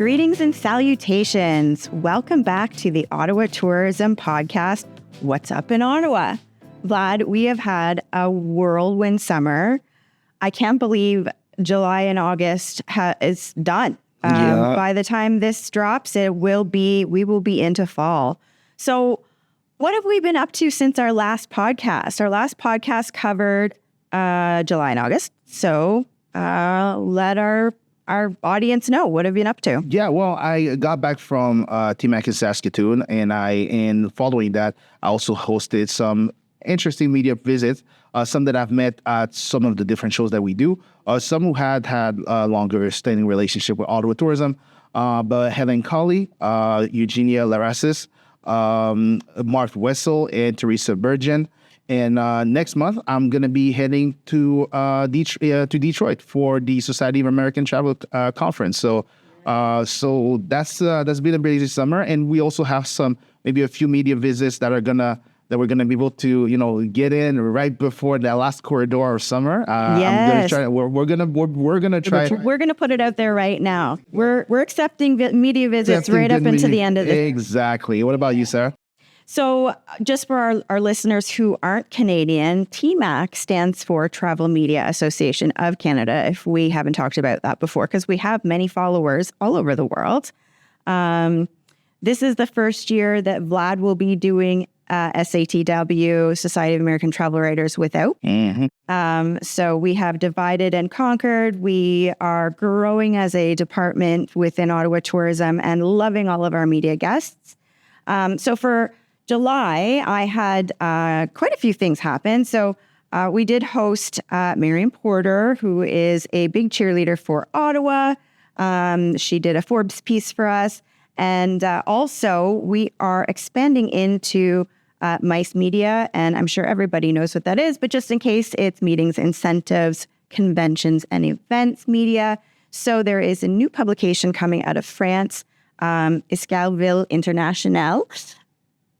Greetings and salutations. Welcome back to the Ottawa Tourism podcast, What's Up in Ottawa? Vlad, we have had a whirlwind summer. I can't believe July and August is done. By the time this drops, we will be into fall. So what have we been up to since our last podcast? Our last podcast covered July and August. So let our audience know, what have you been up to? Yeah, well, I got back from TMAC in Saskatoon, and following that, I also hosted some interesting media visits, some that I've met at some of the different shows that we do, some who had a longer standing relationship with Ottawa Tourism, but Helen Colley, Eugenia Larasis, Mark Wessel, and Teresa Burgeon. And next month, I'm going to be heading to Detroit for the Society of American Travel Conference. So that's been a busy summer, and we also have maybe a few media visits that we're gonna be able to get in right before that last corridor of summer. Yes. We're gonna try. We're gonna put it out there right now. We're accepting media visits right up into the end of this. Exactly. What about you, Sarah? So just for our listeners who aren't Canadian, TMAC stands for Travel Media Association of Canada, if we haven't talked about that before, because we have many followers all over the world. This is the first year that Vlad will be doing SATW, Society of American Travel Writers, without. Mm-hmm. So we have divided and conquered. We are growing as a department within Ottawa Tourism and loving all of our media guests. So for July, I had quite a few things happen. So we did host Miriam Porter, who is a big cheerleader for Ottawa. She did a Forbes piece for us. And also, we are expanding into MICE Media, and I'm sure everybody knows what that is, but just in case, it's meetings, incentives, conventions, and events media. So there is a new publication coming out of France, Escalville International.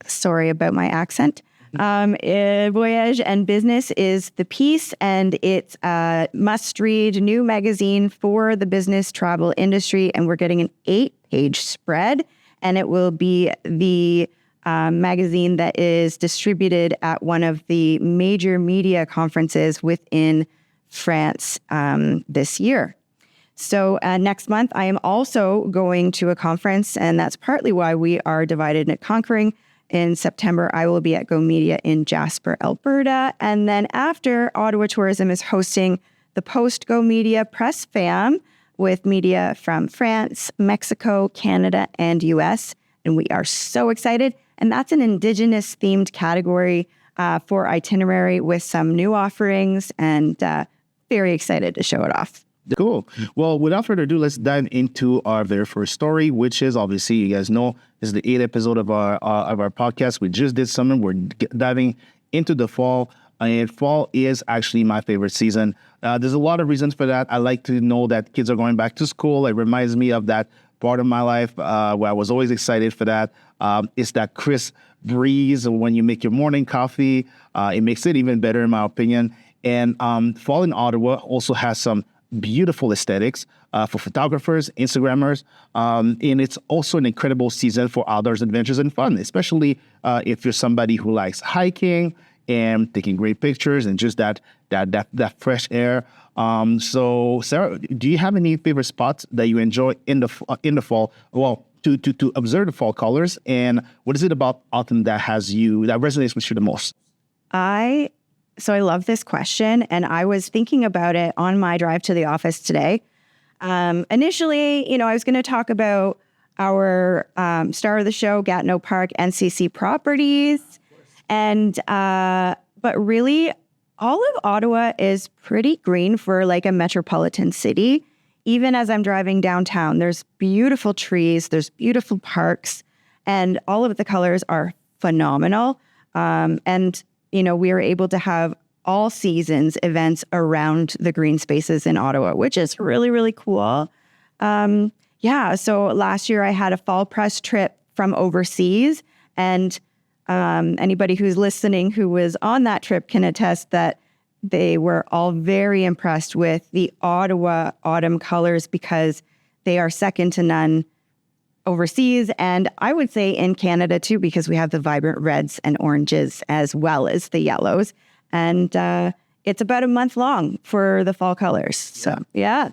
Sorry about my accent. Voyage and Business is the piece, and it's a must-read new magazine for the business travel industry, and we're getting an 8-page spread, and it will be the magazine that is distributed at one of the major media conferences within France this year. So next month, I am also going to a conference, and that's partly why we are divided and conquering. In September, I will be at Go Media in Jasper, Alberta. And then after, Ottawa Tourism is hosting the Post-Go Media Press Fam with media from France, Mexico, Canada, and US. And we are so excited. And that's an Indigenous-themed category for itinerary with some new offerings, and very excited to show it off. Cool. Well, without further ado, let's dive into our very first story, which is, obviously, you guys know, is the 8th episode of our podcast. We just did summer. We're diving into the fall, and fall is actually my favorite season. There's a lot of reasons for that. I like to know that kids are going back to school. It reminds me of that part of my life where I was always excited for that. It's that crisp breeze when you make your morning coffee. It makes it even better, in my opinion. And fall in Ottawa also has some beautiful aesthetics for photographers, Instagrammers, and it's also an incredible season for outdoors adventures and fun, especially if you're somebody who likes hiking and taking great pictures and just that fresh air. So, Sarah, do you have any favorite spots that you enjoy in the fall? Well, to observe the fall colors, and what is it about autumn that resonates with you the most? So I love this question, and I was thinking about it on my drive to the office today. Initially, I was going to talk about our star of the show, Gatineau Park, NCC properties, but really, all of Ottawa is pretty green for like a metropolitan city. Even as I'm driving downtown, there's beautiful trees, there's beautiful parks, and all of the colors are phenomenal. We are able to have all seasons events around the green spaces in Ottawa, which is really, really cool. So last year I had a fall press trip from overseas, and anybody who's listening who was on that trip can attest that they were all very impressed with the Ottawa autumn colors, because They are second to none overseas, and I would say in Canada too, because we have the vibrant reds and oranges as well as the yellows. And it's about a month long for the fall colors. So, yeah.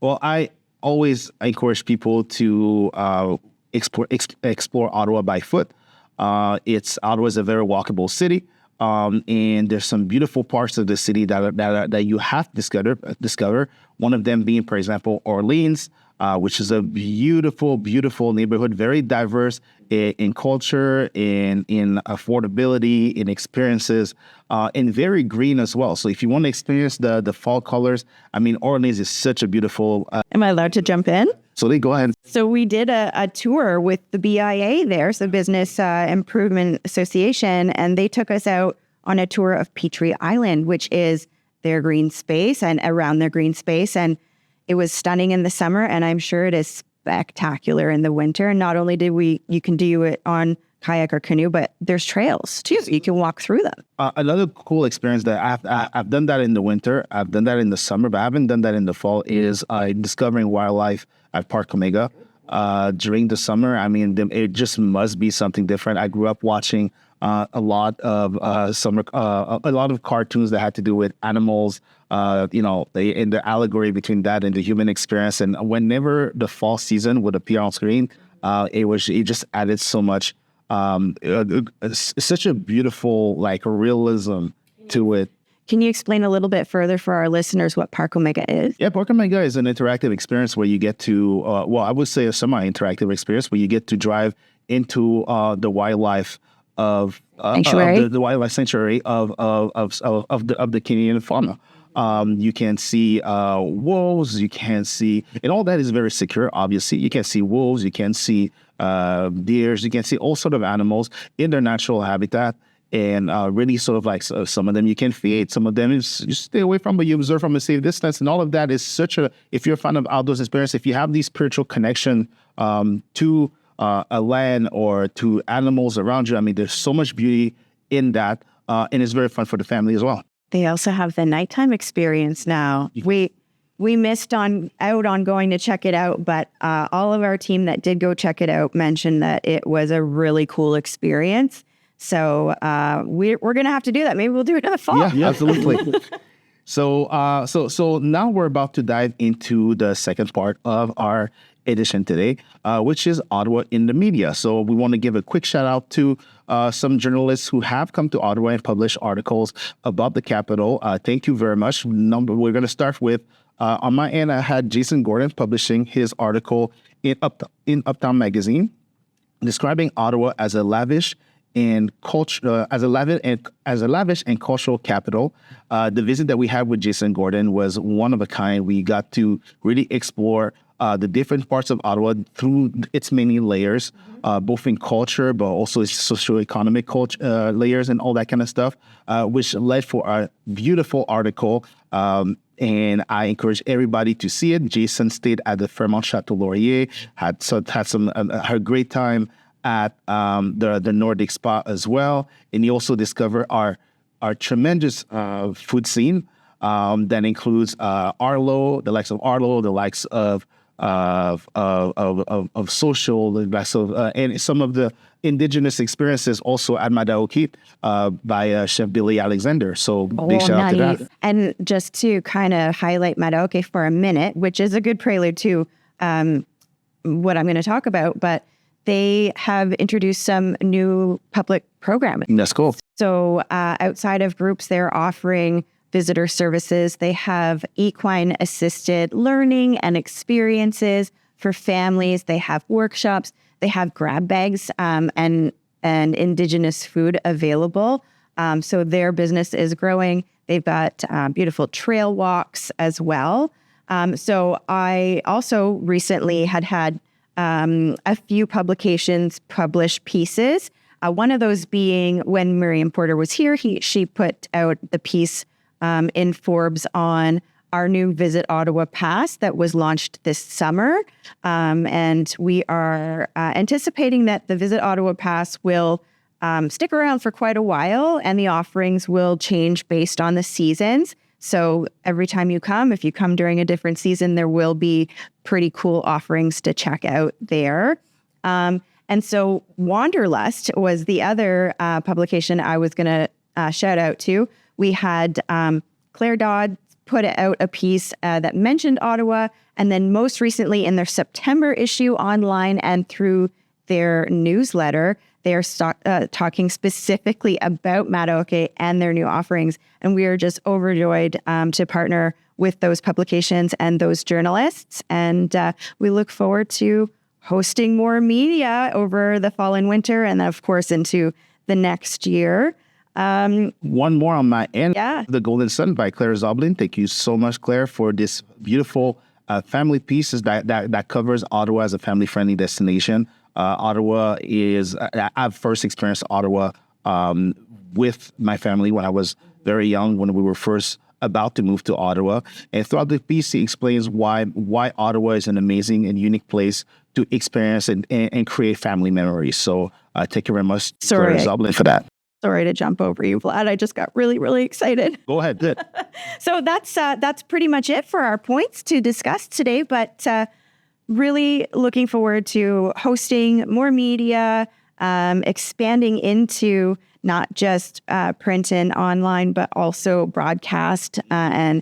Well, I always encourage people to explore Ottawa by foot. Ottawa is a very walkable city. And there's some beautiful parts of the city that you have to discover. One of them being, for example, Orleans, which is a beautiful, beautiful neighborhood, very diverse in culture, in affordability, in experiences, and very green as well. So if you want to experience the fall colors, I mean, Orleans is such a beautiful... Am I allowed to jump in? So go ahead. So we did a tour with the BIA there, so Business Improvement Association, and they took us out on a tour of Petrie Island, which is their green space and around their green space. And it was stunning in the summer, and I'm sure it is spectacular in the winter. And not only you can do it on kayak or canoe, but there's trails too. You can walk through them. Another cool experience that I've done that in the winter, I've done that in the summer, but I haven't done that in the fall, is discovering wildlife at Park Omega during the summer. I mean, it just must be something different. I grew up watching a lot of cartoons that had to do with animals. In the allegory between that and the human experience. And whenever the fall season would appear on screen, it just added so much, such a beautiful realism to it. Can you explain a little bit further for our listeners what Park Omega is? Yeah, Park Omega is an interactive experience where you get to, I would say a semi-interactive experience where you get to drive into the wildlife of sanctuary. The wildlife sanctuary of the Canadian fauna. You can see wolves, you can see, and all that is very secure, obviously. You can see wolves, you can see deers, you can see all sort of animals in their natural habitat. And really sort of some of them you can feed, some of them you stay away from, but you observe from a safe distance. And all of that is if you're a fan of outdoors experience, if you have the spiritual connection to a land or to animals around you, I mean, there's so much beauty in that. And it's very fun for the family as well. They also have the nighttime experience now. We missed out on going to check it out, but all of our team that did go check it out mentioned that it was a really cool experience. So we're going to have to do that. Maybe we'll do it in the fall. Yeah, absolutely. So now we're about to dive into the second part of our edition today, which is Ottawa in the media. So we want to give a quick shout out to some journalists who have come to Ottawa and published articles about the capital. Thank you very much. We're going to start with, on my end, I had Jason Gordon publishing his article in Uptown Magazine, describing Ottawa as a lavish and lavish and cultural capital. The visit that we had with Jason Gordon was one of a kind. We got to really explore the different parts of Ottawa through its many layers, both in culture, but also its socioeconomic layers and all that kind of stuff, which led for a beautiful article. And I encourage everybody to see it. Jason stayed at the Fairmont Chateau Laurier, had a great time at the Nordic Spa as well. And he also discovered our tremendous food scene that includes Arlo, the likes of Arlo, the likes of social, the likes of and some of the indigenous experiences also at Madaoki by Chef Billy Alexander. So big shout out to that. And just to kind of highlight Madaoki for a minute, which is a good prelude to what I'm going to talk about, but they have introduced some new public programming. That's cool. So outside of groups, they're offering visitor services. They have equine-assisted learning and experiences for families. They have workshops. They have grab bags and Indigenous food available. So their business is growing. They've got beautiful trail walks as well. So I also recently had a few publications publish pieces. One of those being when Miriam Porter was here, she put out the piece in Forbes on our new Visit Ottawa Pass that was launched this summer. And we are anticipating that the Visit Ottawa Pass will stick around for quite a while, and the offerings will change based on the seasons. So every time you come, if you come during a different season, there will be pretty cool offerings to check out there. And so Wanderlust was the other publication I was going to shout out to. We had Claire Dodd put out a piece that mentioned Ottawa, and then most recently in their September issue online and through their newsletter, they are talking specifically about Mataoke and their new offerings. And we are just overjoyed to partner with those publications and those journalists. And we look forward to hosting more media over the fall and winter, and then, of course, into the next year. One more on my end. Yeah. The Golden Sun by Claire Zoblin. Thank you so much, Claire, for this beautiful family pieces that covers Ottawa as a family-friendly destination. Ottawa is, I've first experienced Ottawa with my family when I was very young, when we were first about to move to Ottawa. And throughout the piece, he explains why Ottawa is an amazing and unique place to experience and create family memories. So thank you very much, Claire Zoblin, for that. Sorry to jump over you, Vlad. I just got really, really excited. Go ahead. Good. So that's pretty much it for our points to discuss today. But really looking forward to hosting more media, expanding into not just print and online, but also broadcast and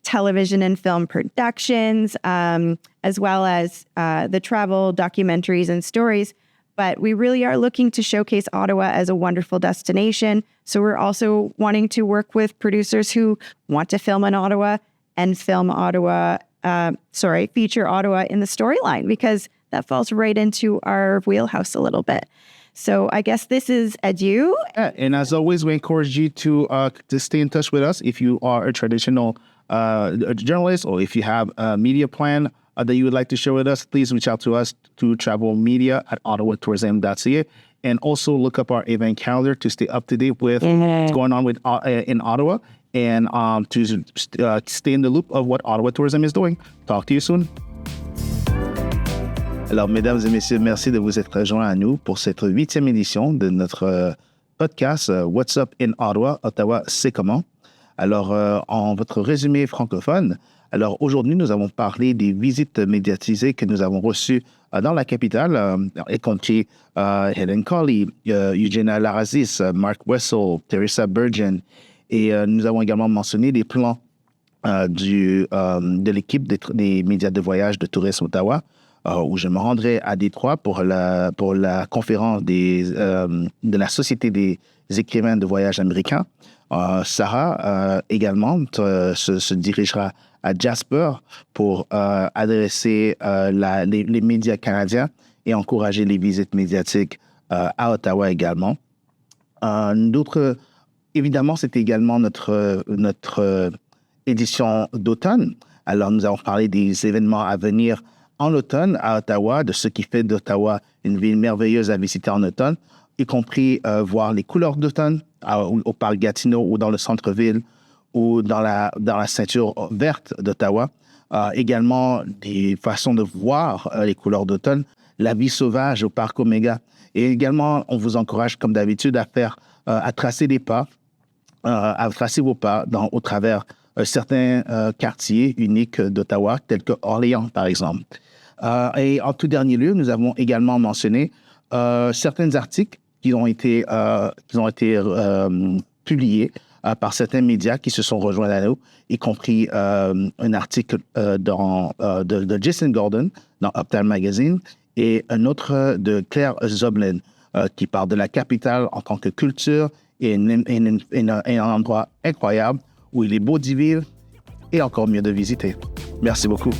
television and film productions, as well as the travel documentaries and stories. But we really are looking to showcase Ottawa as a wonderful destination. So we're also wanting to work with producers who want to film in Ottawa and feature Ottawa in the storyline, because that falls right into our wheelhouse a little bit. So I guess this is adieu. Yeah, and as always, we encourage you to stay in touch with us. If you are a traditional journalist, or if you have a media plan that you would like to share with us, please reach out to us to travelmedia@ottawatourism.ca, and also look up our event calendar to stay up to date with what's going on with in Ottawa, and to stay in the loop of what Ottawa Tourism is doing. Talk to you soon. Alors, mesdames et messieurs, merci de vous être rejoints à nous pour cette 8e édition de notre podcast What's Up in Ottawa, Ottawa, c'est comment? Alors, en votre résumé francophone, alors aujourd'hui, nous avons parlé des visites médiatisées que nous avons reçues dans la capitale, y compris Helen Colley, Eugenia Larazis, Mark Wessel, Teresa Burgeon, et nous avons également mentionné les plans de l'équipe des médias de voyage de Tourisme Ottawa, où je me rendrai à Détroit pour la conférence de la Société des écrivains de voyage américains. Sarah également se dirigera à Jasper pour adresser les médias canadiens et encourager les visites médiatiques à Ottawa également. Évidemment, c'est également notre édition d'automne. Alors, nous avons parlé des événements à venir en automne à Ottawa, de ce qui fait d'Ottawa une ville merveilleuse à visiter en automne, y compris voir les couleurs d'automne au parc Gatineau ou dans le centre-ville ou dans la ceinture verte d'Ottawa. Également, des façons de voir les couleurs d'automne, la vie sauvage au parc Omega. Et également, on vous encourage, comme d'habitude, à tracer des pas, à tracer vos pas au travers certains quartiers uniques d'Ottawa, tels que Orléans, par exemple. Et en tout dernier lieu, nous avons également mentionné certains articles qui ont été publiés par certains médias qui se sont rejoints à nous, y compris un article de Jason Gordon dans Uptown Magazine et un autre de Claire Zoblin qui parle de la capitale en tant que culture et un endroit incroyable où il est beau d'y vivre et encore mieux de visiter. Merci beaucoup.